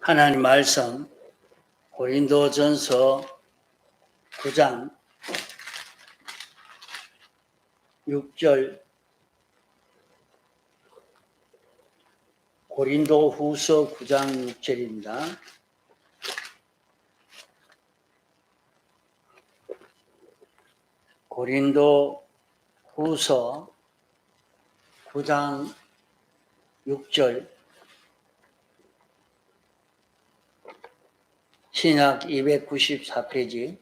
하나님 말씀 고린도전서 9장 6절, 고린도후서 9장 6절입니다. 고린도후서 9장 6절, 신약 294페이지.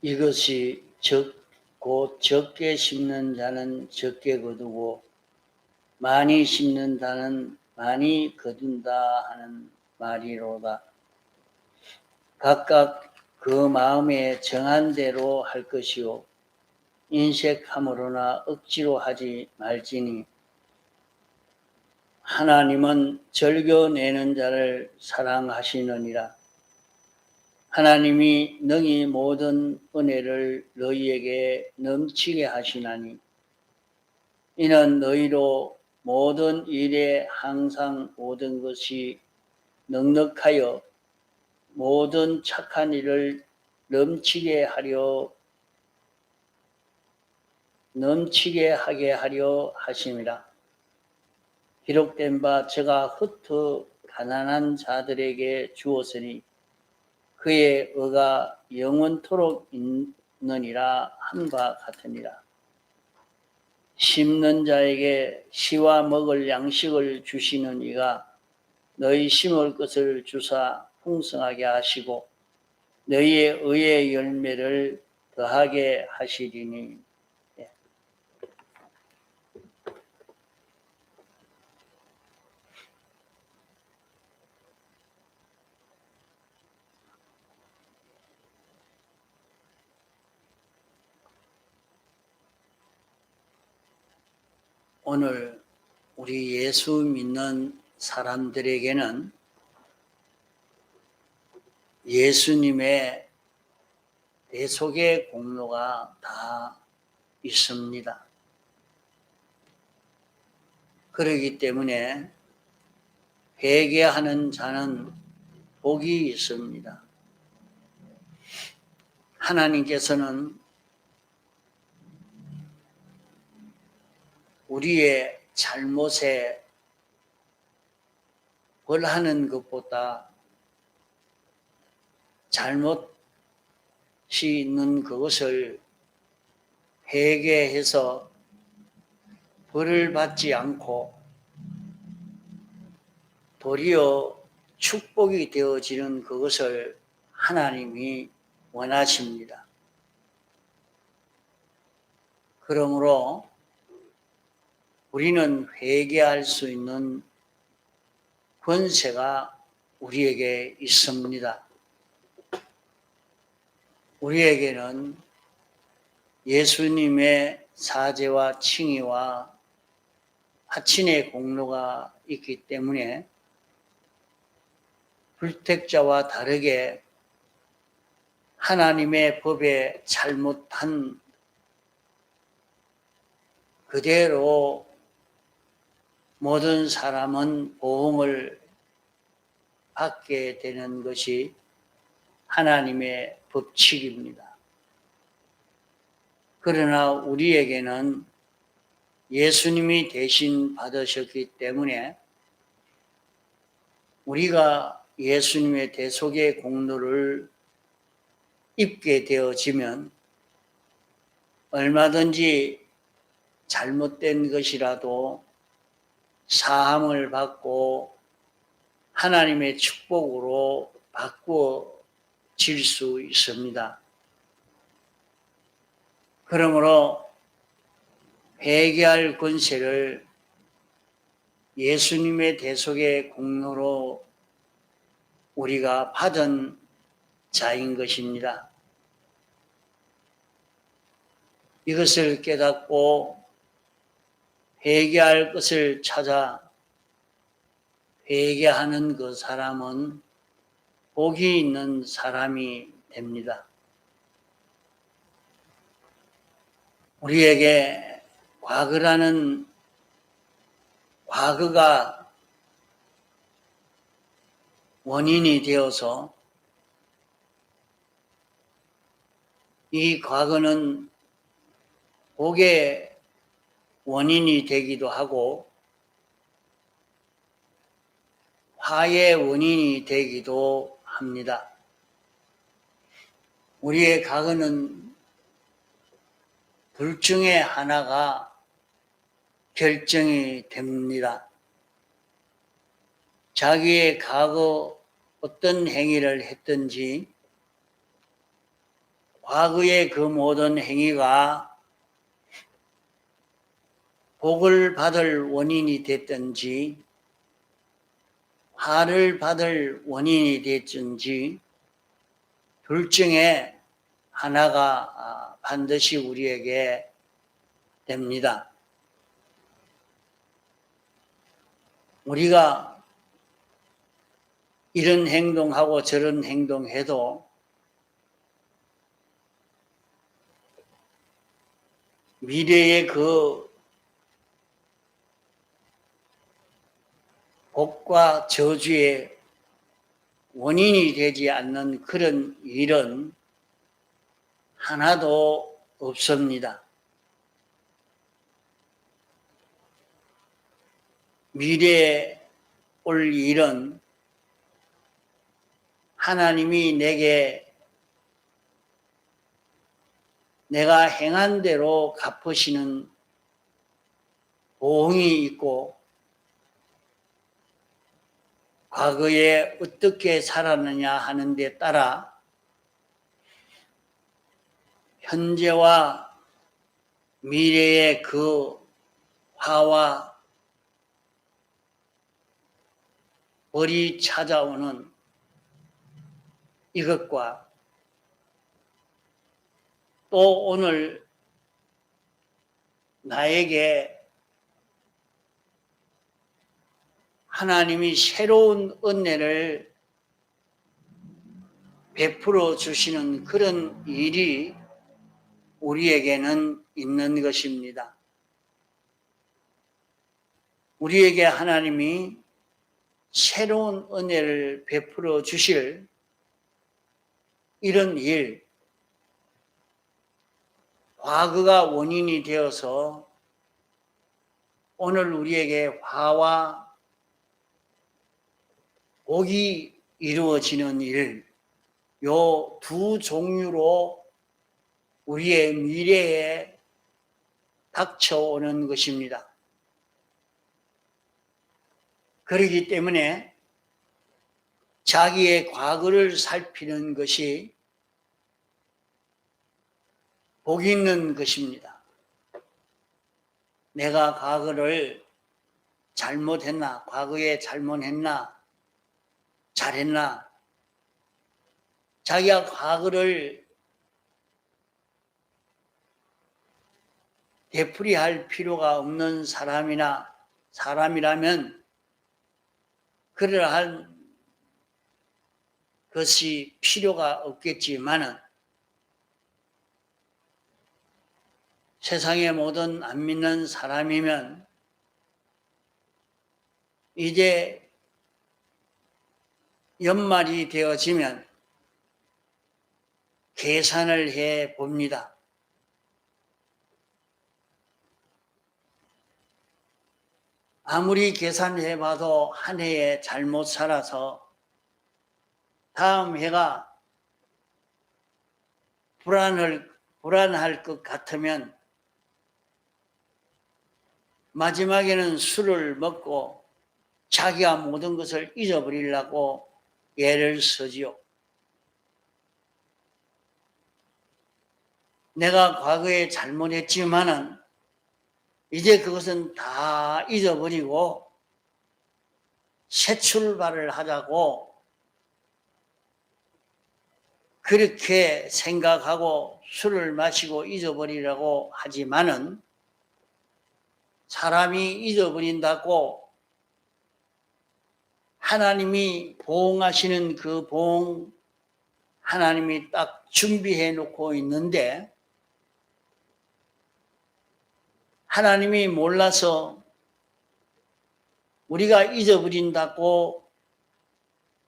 이것이 곧 적게 심는 자는 적게 거두고 많이 심는 자는 많이 거둔다 하는 말이로다. 각각 그 마음에 정한 대로 할 것이요 인색함으로나 억지로 하지 말지니 하나님은 절겨내는 자를 사랑하시느니라. 하나님이 능히 모든 은혜를 너희에게 넘치게 하시나니 이는 너희로 모든 일에 항상 모든 것이 넉넉하여 모든 착한 일을 넘치게 하게 하려 하심이라. 기록된 바 저가 흩어 가난한 자들에게 주었으니 그의 의가 영원토록 있느니라 한 바 같으니라. 심는 자에게 시와 먹을 양식을 주시는 이가 너희 심을 것을 주사 풍성하게 하시고 너희의 의의 열매를 더하게 하시리니. 오늘 우리 예수 믿는 사람들에게는 예수님의 대속의 공로가 다 있습니다. 그렇기 때문에 회개하는 자는 복이 있습니다. 하나님께서는 우리의 잘못에 벌하는 것보다 잘못이 있는 그것을 회개해서 벌을 받지 않고 도리어 축복이 되어지는 그것을 하나님이 원하십니다. 그러므로 우리는 회개할 수 있는 권세가 우리에게 있습니다. 우리에게는 예수님의 사죄와 칭의와 화친의 공로가 있기 때문에 불택자와 다르게 하나님의 법에 잘못한 그대로 모든 사람은 보응을 받게 되는 것이 하나님의 법칙입니다. 그러나 우리에게는 예수님이 대신 받으셨기 때문에 우리가 예수님의 대속의 공로를 입게 되어지면 얼마든지 잘못된 것이라도 사함을 받고 하나님의 축복으로 바꾸어질 수 있습니다. 그러므로 회개할 권세를 예수님의 대속의 공로로 우리가 받은 자인 것입니다. 이것을 깨닫고 회개할 것을 찾아 회개하는 그 사람은 복이 있는 사람이 됩니다. 우리에게 과거라는 과거가 원인이 되어서 이 과거는 복의 원인이 되기도 하고 화의 원인이 되기도 합니다. 우리의 과거는 둘 중에 하나가 결정이 됩니다. 자기의 과거 어떤 행위를 했든지 과거의 그 모든 행위가 복을 받을 원인이 됐든지 화를 받을 원인이 됐든지 둘 중에 하나가 반드시 우리에게 됩니다. 우리가 이런 행동하고 저런 행동해도 미래의 그 복과 저주의 원인이 되지 않는 그런 일은 하나도 없습니다. 미래에 올 일은 하나님이 내가 행한 대로 갚으시는 보응이 있고 과거에 어떻게 살았느냐 하는 데 따라 현재와 미래의 그 화와 벌이 찾아오는 이것과 또 오늘 나에게 하나님이 새로운 은혜를 베풀어 주시는 그런 일이 우리에게는 있는 것입니다. 우리에게 하나님이 새로운 은혜를 베풀어 주실 이런 일, 과거가 원인이 되어서 오늘 우리에게 화와 복이 이루어지는 일, 요 두 종류로 우리의 미래에 닥쳐오는 것입니다. 그렇기 때문에 자기의 과거를 살피는 것이 복이 있는 것입니다. 내가 과거를 잘못했나, 과거에 잘못했나, 잘했나, 자기가 과거를 되풀이할 필요가 없는 사람이라면 그러한 것이 필요가 없겠지만은 세상의 모든 안 믿는 사람이면 이제 연말이 되어지면 계산을 해 봅니다. 아무리 계산해 봐도 한 해에 잘못 살아서 다음 해가 불안할 것 같으면 마지막에는 술을 먹고 자기가 모든 것을 잊어버리려고 애를 쓰지요. 내가 과거에 잘못했지만은 이제 그것은 다 잊어버리고 새 출발을 하자고 그렇게 생각하고 술을 마시고 잊어버리려고 하지만은 사람이 잊어버린다고 하나님이 보응하시는 그 보응 하나님이 딱 준비해 놓고 있는데 하나님이 몰라서 우리가 잊어버린다고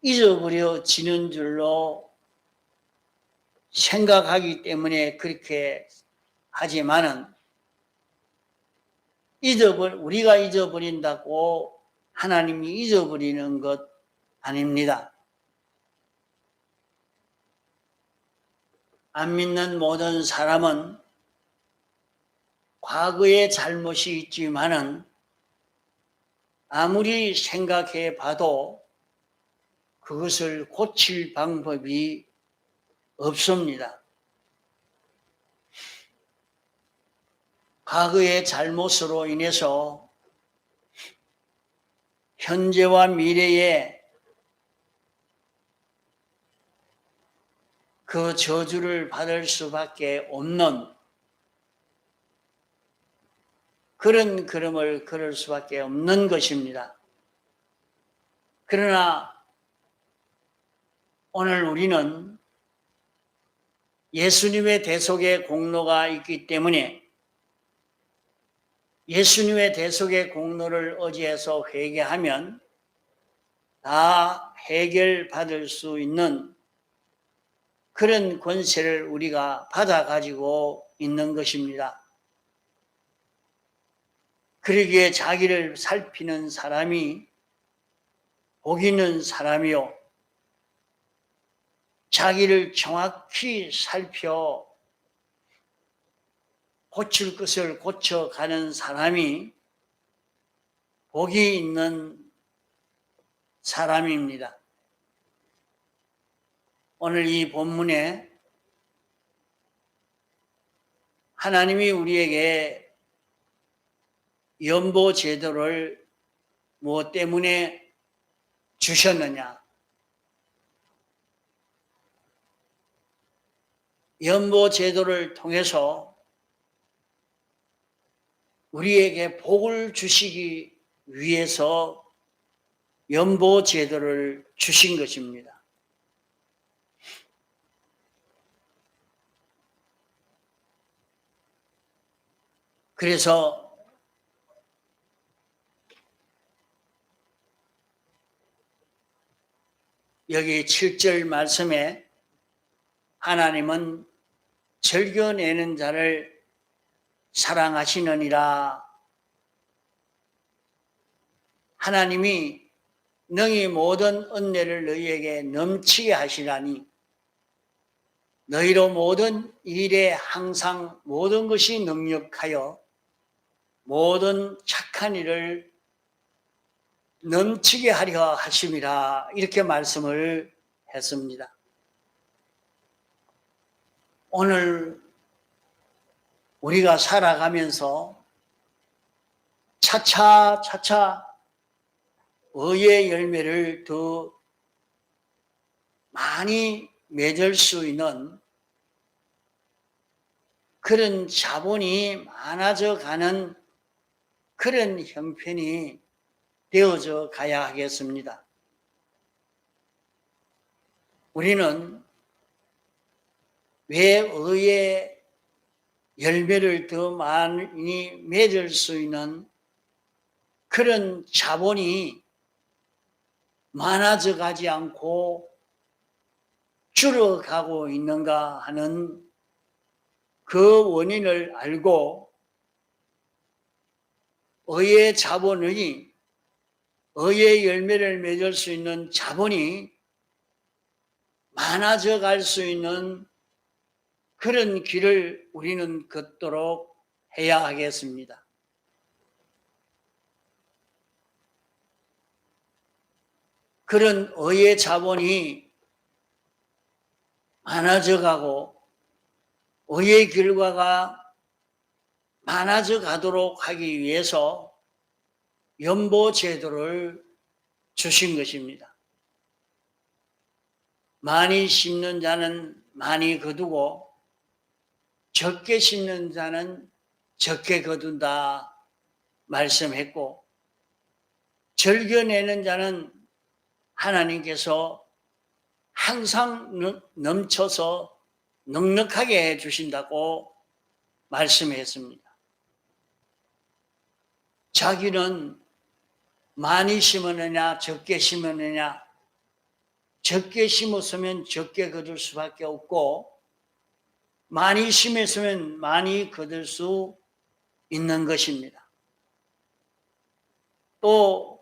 잊어버려지는 줄로 생각하기 때문에 그렇게 하지만은 우리가 잊어버린다고 하나님이 잊어버리는 것 아닙니다. 안 믿는 모든 사람은 과거에 잘못이 있지만은 아무리 생각해 봐도 그것을 고칠 방법이 없습니다. 과거의 잘못으로 인해서 현재와 미래에 그 저주를 받을 수밖에 없는 그런 걸음을 걸을 수밖에 없는 것입니다. 그러나 오늘 우리는 예수님의 대속의 공로가 있기 때문에 예수님의 대속의 공로를 의지해서 회개하면 다 해결받을 수 있는 그런 권세를 우리가 받아가지고 있는 것입니다. 그러기에 자기를 살피는 사람이 복 있는 사람이요, 자기를 정확히 살펴 고칠 것을 고쳐가는 사람이 복이 있는 사람입니다. 오늘 이 본문에 하나님이 우리에게 연보 제도를 무엇 때문에 주셨느냐? 연보 제도를 통해서 우리에게 복을 주시기 위해서 연보 제도를 주신 것입니다. 그래서 여기 7절 말씀에 하나님은 즐겨내는 자를 사랑하시느니라. 하나님이 능히 모든 은혜를 너희에게 넘치게 하시라니 너희로 모든 일에 항상 모든 것이 능력하여 모든 착한 일을 넘치게 하려 하심이라, 이렇게 말씀을 했습니다. 오늘 우리가 살아가면서 차차 의의 열매를 더 많이 맺을 수 있는 그런 자본이 많아져 가는 그런 형편이 되어져 가야 하겠습니다. 우리는 왜 의의 열매를 더 많이 맺을 수 있는 그런 자본이 많아져 가지 않고 줄어가고 있는가 하는 그 원인을 알고 의의 자본이 의의 열매를 맺을 수 있는 자본이 많아져 갈 수 있는 그런 길을 우리는 걷도록 해야 하겠습니다. 그런 의의 자본이 많아져 가고 의의 결과가 많아져 가도록 하기 위해서 연보 제도를 주신 것입니다. 많이 심는 자는 많이 거두고 적게 심는 자는 적게 거둔다 말씀했고, 즐겨내는 자는 하나님께서 항상 넘쳐서 넉넉하게 해주신다고 말씀했습니다. 자기는 많이 심었느냐 적게 심었느냐, 적게 심었으면 적게 거둘 수밖에 없고 많이 심었으면 많이 거둘 수 있는 것입니다. 또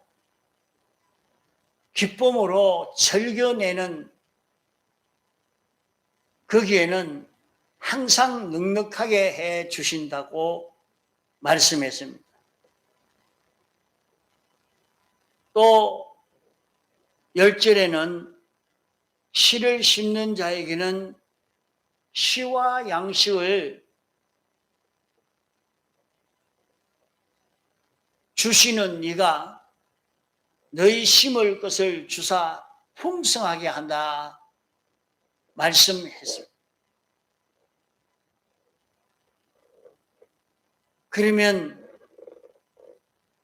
기쁨으로 즐겨내는 거기에는 항상 넉넉하게 해 주신다고 말씀했습니다. 또 10절에는 씨를 심는 자에게는 씨와 양식을 주시는 이가 너희 심을 것을 주사 풍성하게 한다 말씀했습니다. 그러면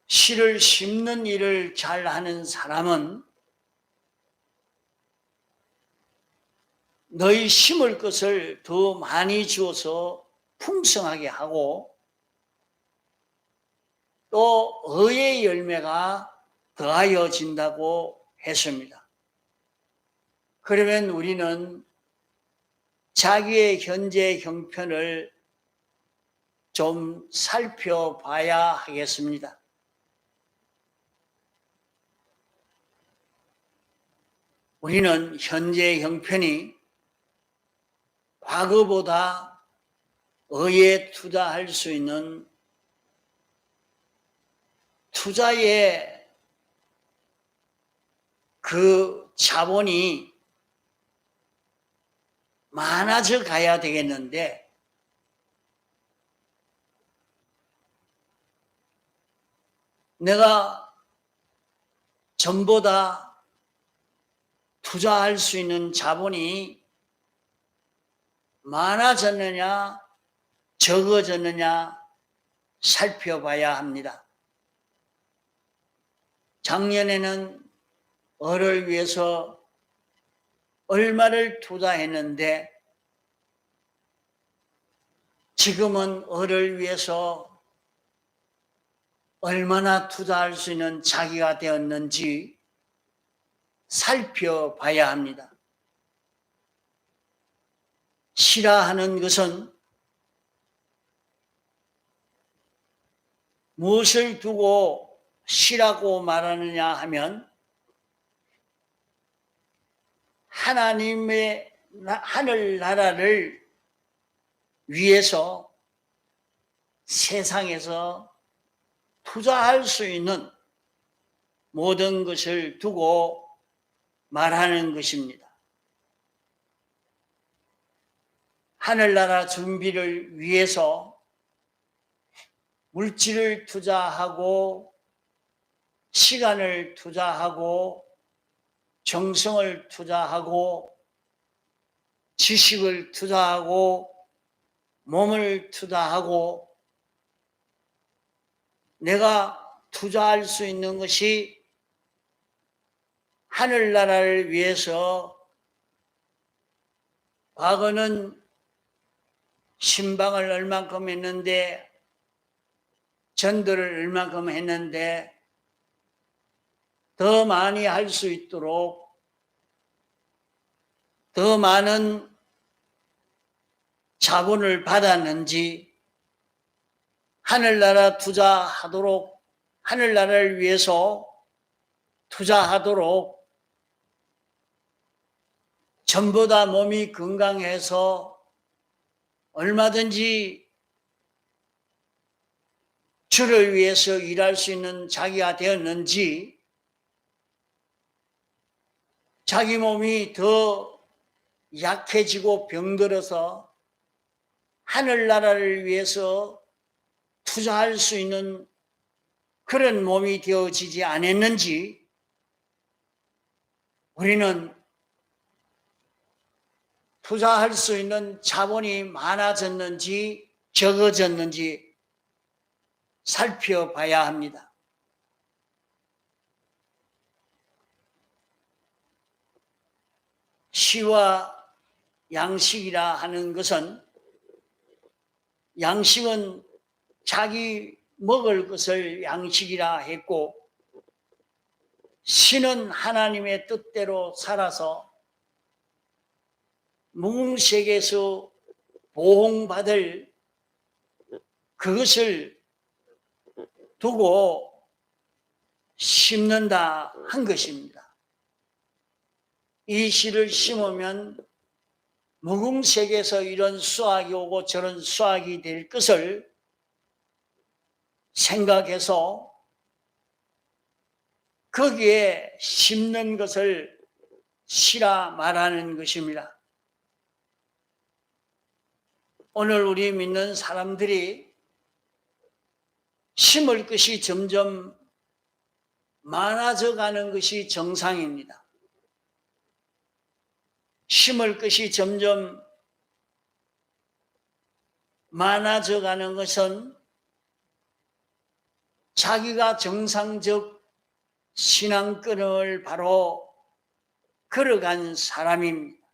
씨를 심는 일을 잘하는 사람은 너희 심을 것을 더 많이 주어서 풍성하게 하고 또 의의 열매가 더하여진다고 했습니다. 그러면 우리는 자기의 현재 형편을 좀 살펴봐야 하겠습니다. 우리는 현재 형편이 과거보다 의에 투자할 수 있는 투자의 그 자본이 많아져 가야 되겠는데 내가 전보다 투자할 수 있는 자본이 많아졌느냐 적어졌느냐 살펴봐야 합니다. 작년에는 을을 위해서 얼마를 투자했는데 지금은 을을 위해서 얼마나 투자할 수 있는 자기가 되었는지 살펴봐야 합니다. 시라 하는 것은 무엇을 두고 시라고 말하느냐 하면 하나님의 하늘나라를 위해서 세상에서 투자할 수 있는 모든 것을 두고 말하는 것입니다. 하늘나라 준비를 위해서 물질을 투자하고 시간을 투자하고 정성을 투자하고 지식을 투자하고 몸을 투자하고 내가 투자할 수 있는 것이 하늘나라를 위해서 과거는 신방을 얼만큼 했는데 전도를 얼만큼 했는데 더 많이 할 수 있도록 더 많은 자본을 받았는지 하늘나라 투자하도록 하늘나라를 위해서 투자하도록 전보다 몸이 건강해서 얼마든지 주를 위해서 일할 수 있는 자기가 되었는지 자기 몸이 더 약해지고 병들어서 하늘나라를 위해서 투자할 수 있는 그런 몸이 되어지지 않았는지 우리는 투자할 수 있는 자본이 많아졌는지 적어졌는지 살펴봐야 합니다. 시와 양식이라 하는 것은 양식은 자기 먹을 것을 양식이라 했고 신은 하나님의 뜻대로 살아서 무궁세계에서 보응받을 그것을 두고 심는다 한 것입니다. 이 씨를 심으면 무궁세계에서 이런 수확이 오고 저런 수확이 될 것을 생각해서 거기에 심는 것을 씨라 말하는 것입니다. 오늘 우리 믿는 사람들이 심을 것이 점점 많아져 가는 것이 정상입니다. 심을 것이 점점 많아져 가는 것은 자기가 정상적 신앙권을 바로 걸어간 사람입니다.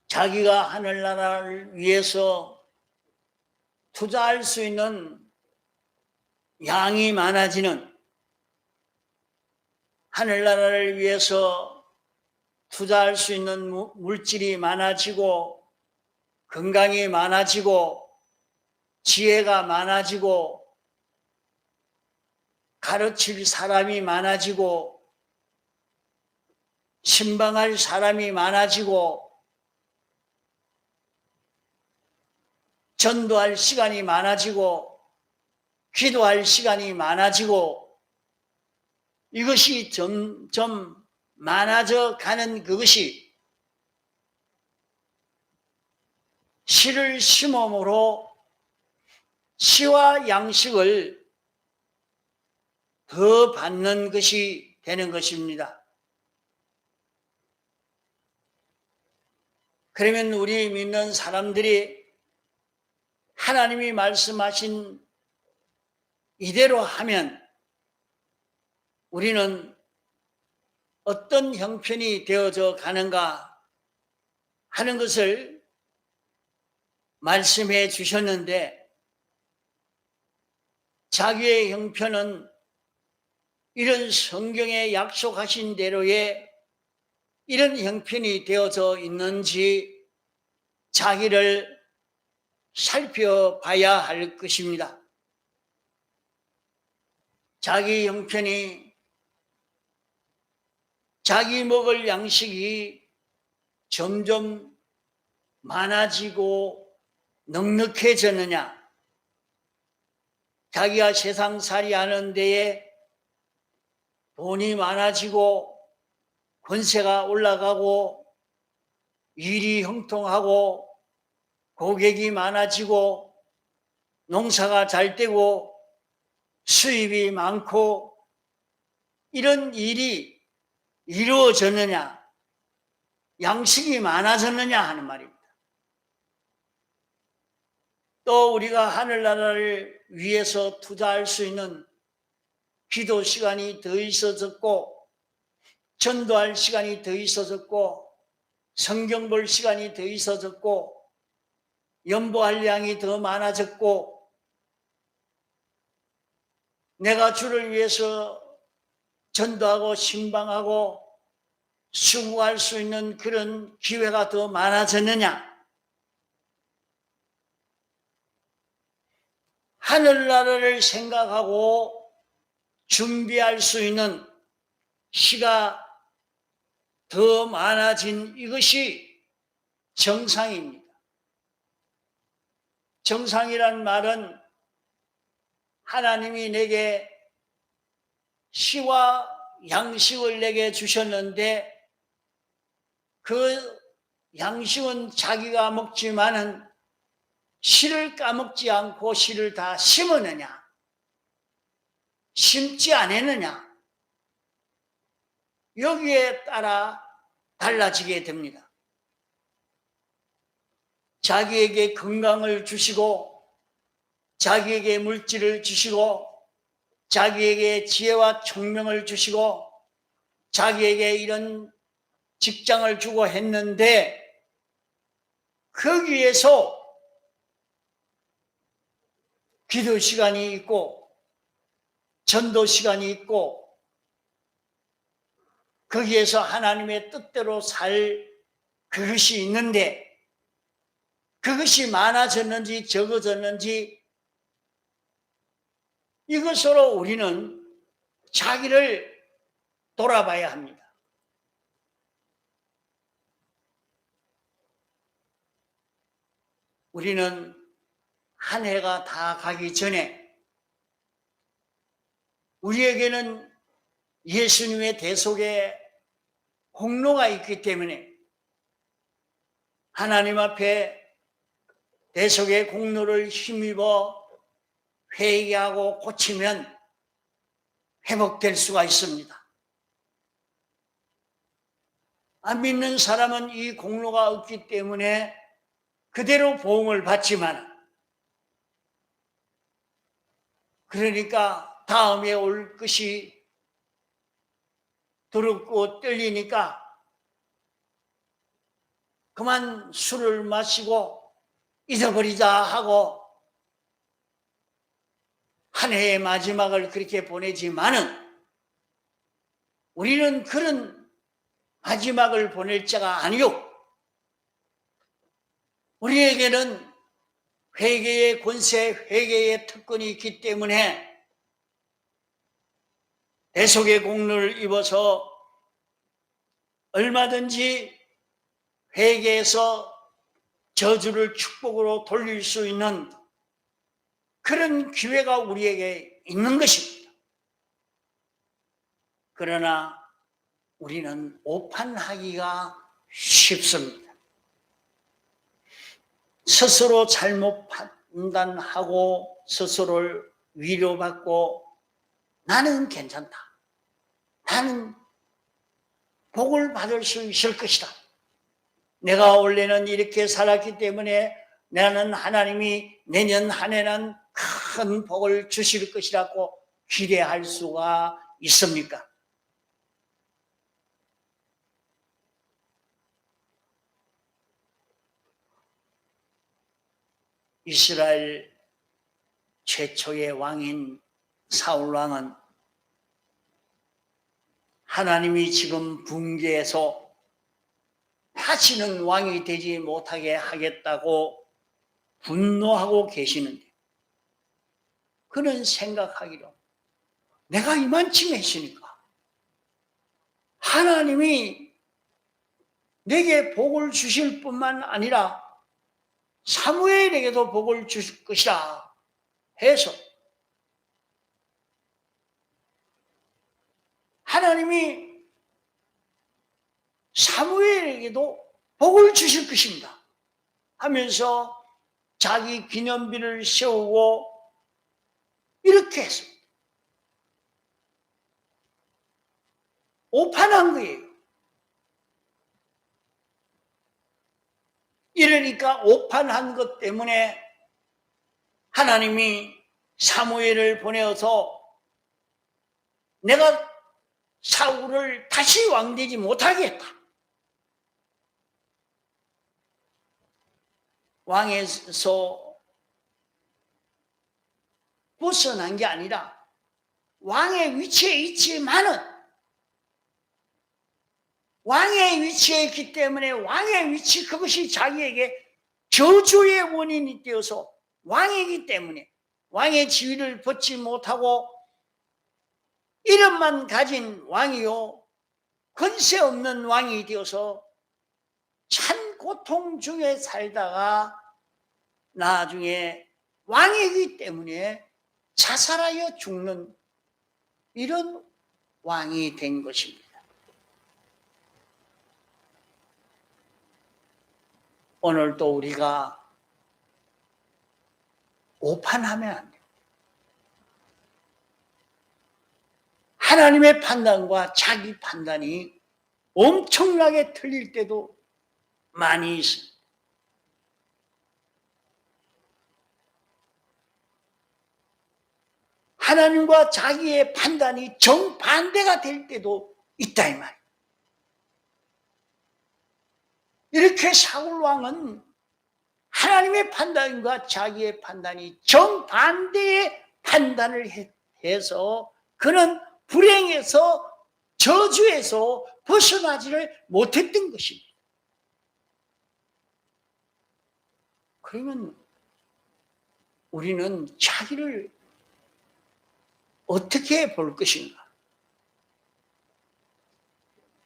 자기가 하늘나라를 위해서 투자할 수 있는 양이 많아지는, 하늘나라를 위해서 투자할 수 있는 물질이 많아지고 건강이 많아지고 지혜가 많아지고 가르칠 사람이 많아지고 신방할 사람이 많아지고 전도할 시간이 많아지고 기도할 시간이 많아지고 이것이 점점 많아져 가는 그것이 씨를 심음으로 씨와 양식을 더 받는 것이 되는 것입니다. 그러면 우리 믿는 사람들이 하나님이 말씀하신 이대로 하면 우리는 어떤 형편이 되어져 가는가 하는 것을 말씀해 주셨는데, 자기의 형편은 이런 성경에 약속하신 대로의 이런 형편이 되어져 있는지 자기를 살펴봐야 할 것입니다. 자기 형편이, 자기 먹을 양식이 점점 많아지고 넉넉해졌느냐, 자기가 세상살이 하는 데에 돈이 많아지고 권세가 올라가고 일이 형통하고 고객이 많아지고 농사가 잘 되고 수입이 많고 이런 일이 이루어졌느냐, 양식이 많아졌느냐 하는 말입니다. 또 우리가 하늘나라를 위해서 투자할 수 있는 기도 시간이 더 있어졌고 전도할 시간이 더 있어졌고 성경 볼 시간이 더 있어졌고 연보할 양이 더 많아졌고 내가 주를 위해서 전도하고 신방하고 수고할 수 있는 그런 기회가 더 많아졌느냐? 하늘나라를 생각하고 준비할 수 있는 시가 더 많아진 이것이 정상입니다. 정상이란 말은 하나님이 내게 시와 양식을 내게 주셨는데 그 양식은 자기가 먹지만은 씨를 까먹지 않고 씨를 다 심었느냐, 심지 않았느냐, 여기에 따라 달라지게 됩니다. 자기에게 건강을 주시고 자기에게 물질을 주시고 자기에게 지혜와 총명을 주시고 자기에게 이런 직장을 주고 했는데 거기에서 기도 시간이 있고 전도 시간이 있고 거기에서 하나님의 뜻대로 살 그것이 있는데 그것이 많아졌는지 적어졌는지 이것으로 우리는 자기를 돌아봐야 합니다. 우리는 한 해가 다 가기 전에 우리에게는 예수님의 대속의 공로가 있기 때문에 하나님 앞에 대속의 공로를 힘입어 회개하고 고치면 회복될 수가 있습니다. 안 믿는 사람은 이 공로가 없기 때문에 그대로 보응을 받지만 그러니까 다음에 올 것이 두렵고 떨리니까 그만 술을 마시고 잊어버리자 하고 한 해의 마지막을 그렇게 보내지만은 우리는 그런 마지막을 보낼 자가 아니요. 우리에게는 회개의 권세, 회개의 특권이 있기 때문에 대속의 공로를 입어서 얼마든지 회개해서 저주를 축복으로 돌릴 수 있는 그런 기회가 우리에게 있는 것입니다. 그러나 우리는 오판하기가 쉽습니다. 스스로 잘못 판단하고 스스로를 위로받고 나는 괜찮다. 나는 복을 받을 수 있을 것이다. 내가 원래는 이렇게 살았기 때문에 나는 하나님이 내년 한 해는 큰 복을 주실 것이라고 기대할 수가 있습니까? 이스라엘 최초의 왕인 사울 왕은 하나님이 지금 붕괴해서 다시는 왕이 되지 못하게 하겠다고 분노하고 계시는데 그는 생각하기로 내가 이만큼 했으니까 하나님이 내게 복을 주실 뿐만 아니라 사무엘에게도 복을 주실 것이라 해서 하나님이 사무엘에게도 복을 주실 것입니다 하면서 자기 기념비를 세우고 이렇게 했습니다. 오판한 거예요. 이러니까 오판한 것 때문에 하나님이 사무엘을 보내어서 내가 사울을 다시 왕되지 못하게 했다. 왕에서 벗어난 게 아니라 왕의 위치에 있지만은 왕의 위치에 있기 때문에 왕의 위치 그것이 자기에게 저주의 원인이 되어서 왕이기 때문에 왕의 지위를 벗지 못하고 이름만 가진 왕이요 권세 없는 왕이 되어서 참 고통 중에 살다가 나중에 왕이기 때문에 자살하여 죽는 이런 왕이 된 것입니다. 오늘도 우리가 오판하면 안 돼요. 하나님의 판단과 자기 판단이 엄청나게 틀릴 때도 많이 있습니다. 하나님과 자기의 판단이 정반대가 될 때도 있다 이 말이에요. 이렇게 사울 왕은 하나님의 판단과 자기의 판단이 정반대의 판단을 해서 그는 불행에서 저주에서 벗어나지를 못했던 것입니다. 그러면 우리는 자기를 어떻게 볼 것인가?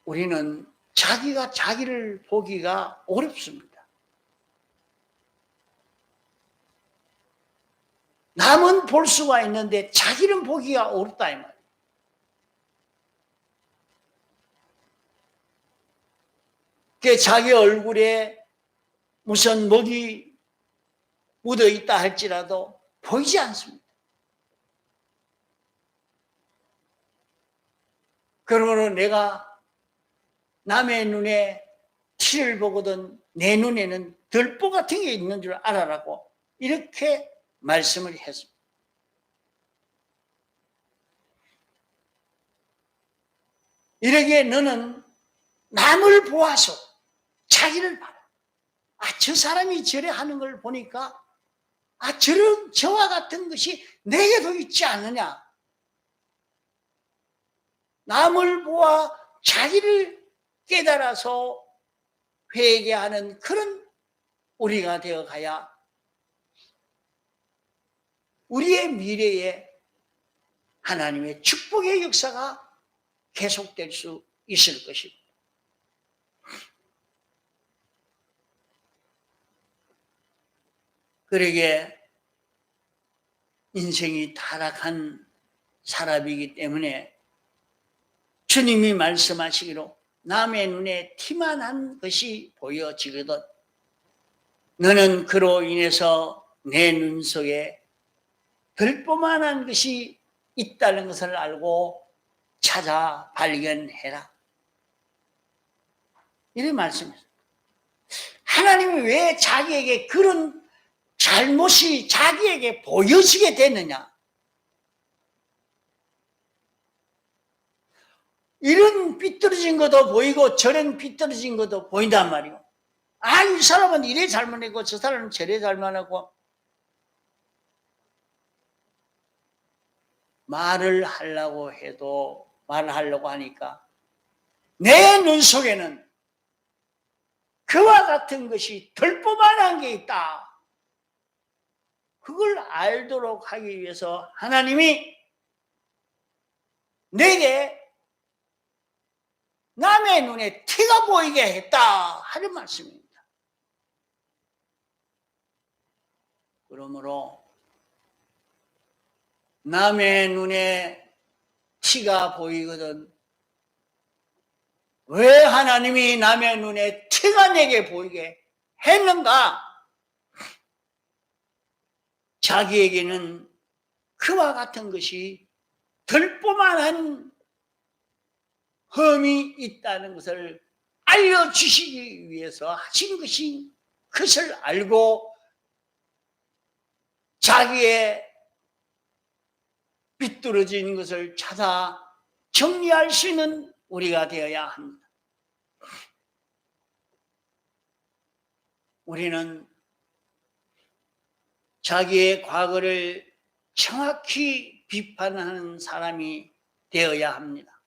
우리는 자기가 자기를 보기가 어렵습니다. 남은 볼 수가 있는데 자기는 보기가 어렵다 이 말이에요. 그 자기 얼굴에 무슨 먹이 묻어 있다 할지라도 보이지 않습니다. 그러므로 내가 남의 눈에 티를 보거든 내 눈에는 들보 같은 게 있는 줄 알아라고 이렇게 말씀을 했습니다. 이러기에 너는 남을 보아서 자기를 봐라. 저 사람이 저래 하는 걸 보니까 저와 같은 것이 내게도 있지 않느냐. 남을 보아 자기를 깨달아서 회개하는 그런 우리가 되어가야 우리의 미래에 하나님의 축복의 역사가 계속될 수 있을 것입니다. 그러게 인생이 타락한 사람이기 때문에 주님이 말씀하시기로 남의 눈에 티만한 것이 보여지거든 너는 그로 인해서 내 눈 속에 들보만한 것이 있다는 것을 알고 찾아 발견해라. 이런 말씀이었습니다. 하나님이 왜 자기에게 그런 잘못이 자기에게 보여지게 됐느냐? 이런 삐뚤어진 것도 보이고 저런 삐뚤어진 것도 보인단 말이에요. 이 사람은 이래 잘못하고 저 사람은 저래 잘못하고 말을 하려고 해도 말을 하려고 하니까 내 눈 속에는 그와 같은 것이 들보만한 게 있다. 그걸 알도록 하기 위해서 하나님이 내게 남의 눈에 티가 보이게 했다 하는 말씀입니다. 그러므로 남의 눈에 티가 보이거든 왜 하나님이 남의 눈에 티가 내게 보이게 했는가? 자기에게는 그와 같은 것이 들보만한 흠이 있다는 것을 알려주시기 위해서 하신 것인 것을 알고 자기의 삐뚤어진 것을 찾아 정리할 수 있는 우리가 되어야 합니다. 우리는 자기의 과거를 정확히 비판하는 사람이 되어야 합니다.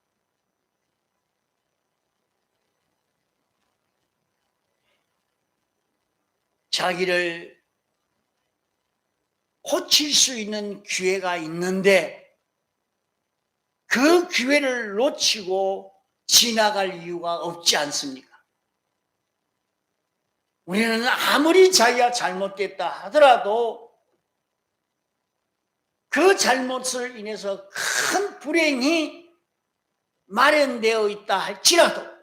자기를 고칠 수 있는 기회가 있는데 그 기회를 놓치고 지나갈 이유가 없지 않습니까? 우리는 아무리 자기가 잘못됐다 하더라도 그 잘못을 인해서 큰 불행이 마련되어 있다 할지라도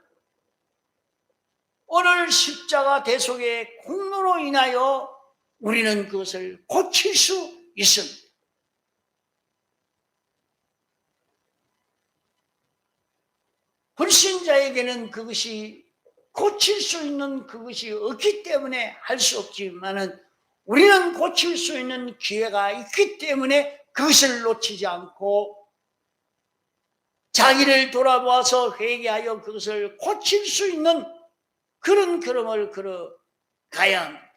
오늘 십자가 대속의 공로로 인하여 우리는 그것을 고칠 수 있습니다. 불신자에게는 그것이 고칠 수 있는 그것이 없기 때문에 할 수 없지만은 우리는 고칠 수 있는 기회가 있기 때문에 그것을 놓치지 않고 자기를 돌아보아서 회개하여 그것을 고칠 수 있는 그런 걸음을 걸어가야 합니다.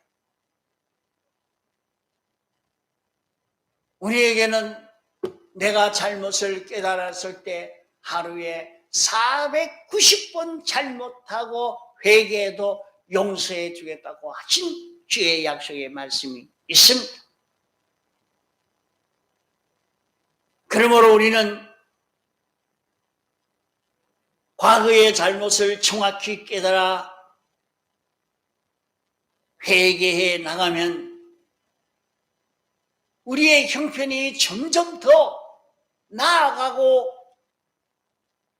우리에게는 내가 잘못을 깨달았을 때 하루에 490번 잘못하고 회개해도 용서해 주겠다고 하신 주의 약속의 말씀이 있습니다. 그러므로 우리는 과거의 잘못을 정확히 깨달아 회개해 나가면 우리의 형편이 점점 더 나아가고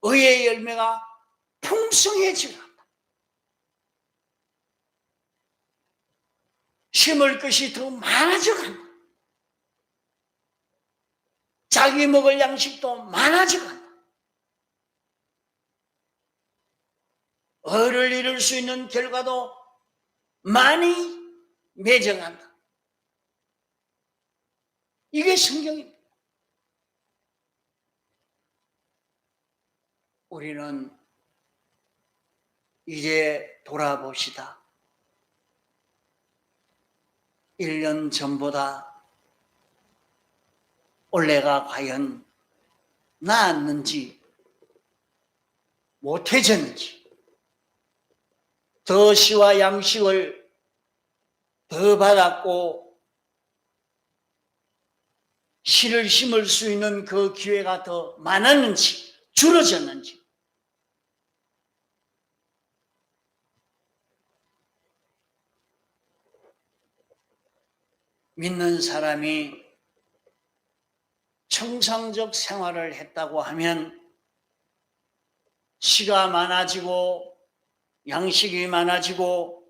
의의 열매가 풍성해지고 심을 것이 더 많아져 간다. 자기 먹을 양식도 많아져 간다. 의를 이룰 수 있는 결과도 많이 맺어간다. 이게 성경입니다. 우리는 이제 돌아봅시다. 1년 전보다 올해가 과연 나았는지 못해졌는지, 더 시와 양식을 더 받았고 씨를 심을 수 있는 그 기회가 더 많았는지 줄어졌는지, 믿는 사람이 정상적 생활을 했다고 하면 씨가 많아지고 양식이 많아지고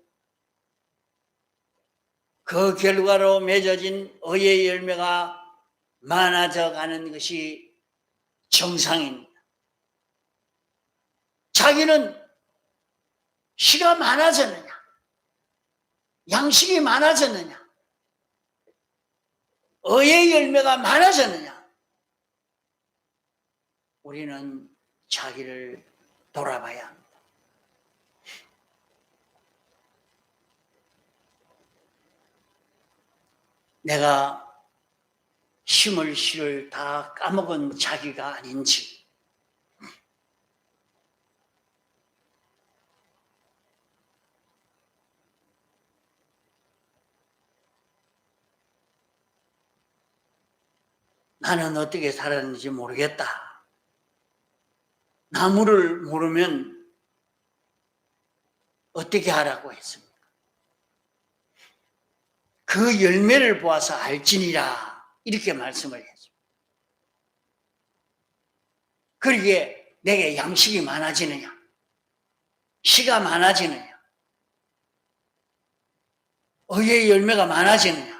그 결과로 맺어진 의의 열매가 많아져 가는 것이 정상입니다. 자기는 씨가 많아졌느냐, 양식이 많아졌느냐, 의의 열매가 많아졌느냐, 우리는 자기를 돌아봐야 합니다. 내가 심을 씨를 다 까먹은 자기가 아닌지, 나는 어떻게 살았는지 모르겠다. 나무를 모르면 어떻게 하라고 했습니까? 그 열매를 보아서 알지니라, 이렇게 말씀을 했습니다. 그러기에 내게 양식이 많아지느냐, 씨가 많아지느냐, 의의 열매가 많아지느냐,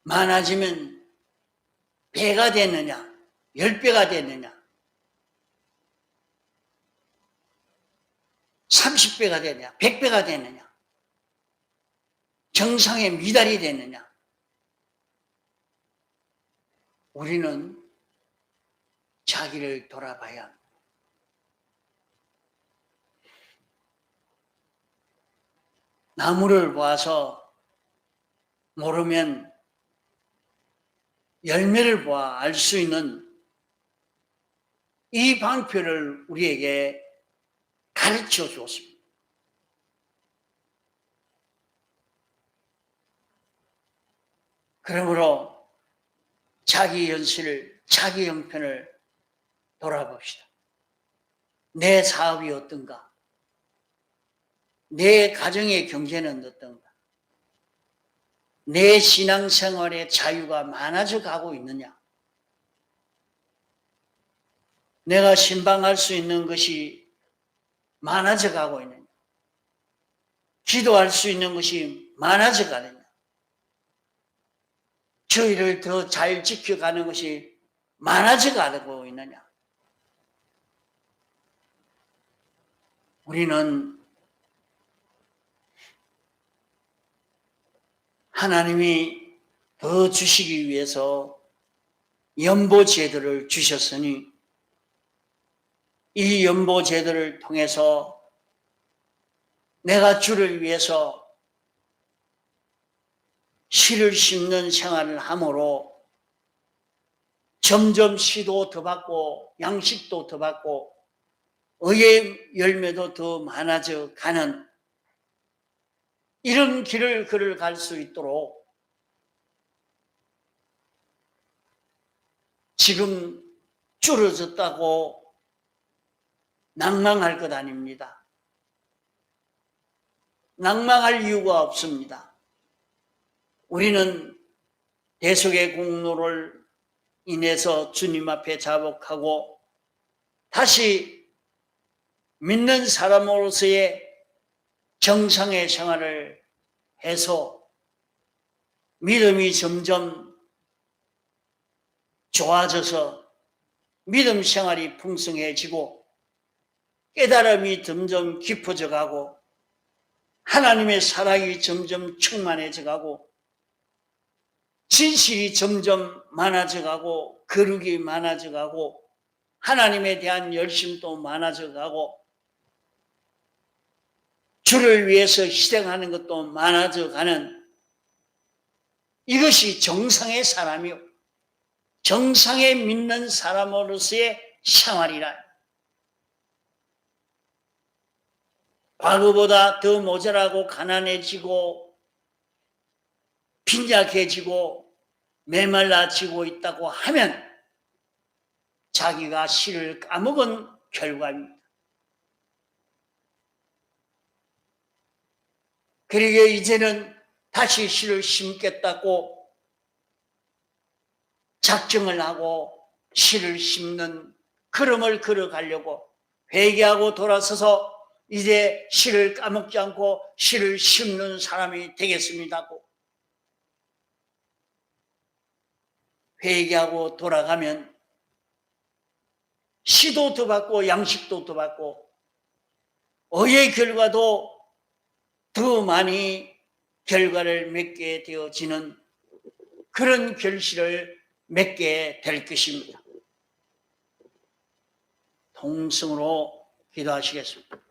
많아지면 배가 됐느냐, 10배가 됐느냐, 30배가 되느냐, 100배가 되느냐, 정상의 미달이 되느냐, 우리는 자기를 돌아봐야 합니다. 나무를 보아서 모르면 열매를 보아 알 수 있는 이 방편을 우리에게 가르쳐 주었습니다. 그러므로 자기 현실을, 자기 형편을 돌아봅시다. 내 사업이 어떤가? 내 가정의 경제는 어떤가? 내 신앙생활의 자유가 많아져 가고 있느냐? 내가 신방할 수 있는 것이 많아져 가고 있느냐? 기도할 수 있는 것이 많아져 가느냐? 저희를 더 잘 지켜가는 것이 많아져 가고 있느냐? 우리는 하나님이 더 주시기 위해서 연보제도를 주셨으니 이 연보제도를 통해서 내가 주를 위해서 씨를 심는 생활을 함으로 점점 씨도 더 받고 양식도 더 받고 의의 열매도 더 많아져 가는 이런 길을 걸어갈 수 있도록 지금 줄어졌다고 낭망할 것 아닙니다. 낭망할 이유가 없습니다. 우리는 대속의 공로를 인해서 주님 앞에 자복하고 다시 믿는 사람으로서의 정상의 생활을 해서 믿음이 점점 좋아져서 믿음 생활이 풍성해지고 깨달음이 점점 깊어져 가고 하나님의 사랑이 점점 충만해져 가고 진실이 점점 많아져 가고 거룩이 많아져 가고 하나님에 대한 열심도 많아져 가고 주를 위해서 희생하는 것도 많아져 가는 이것이 정상의 사람이요 정상의 믿는 사람으로서의 생활이라. 과거보다 더 모자라고 가난해지고 빈약해지고 메말라지고 있다고 하면 자기가 씨를 까먹은 결과입니다. 그러게 이제는 다시 씨를 심겠다고 작정을 하고 씨를 심는 걸음을 걸어가려고 회개하고 돌아서서 이제 씨를 까먹지 않고 씨를 심는 사람이 되겠습니다고 회개하고 돌아가면 씨도 더 받고 양식도 더 받고 의의 결과도 더 많이 결과를 맺게 되어지는 그런 결실을 맺게 될 것입니다. 통성으로 기도하시겠습니다.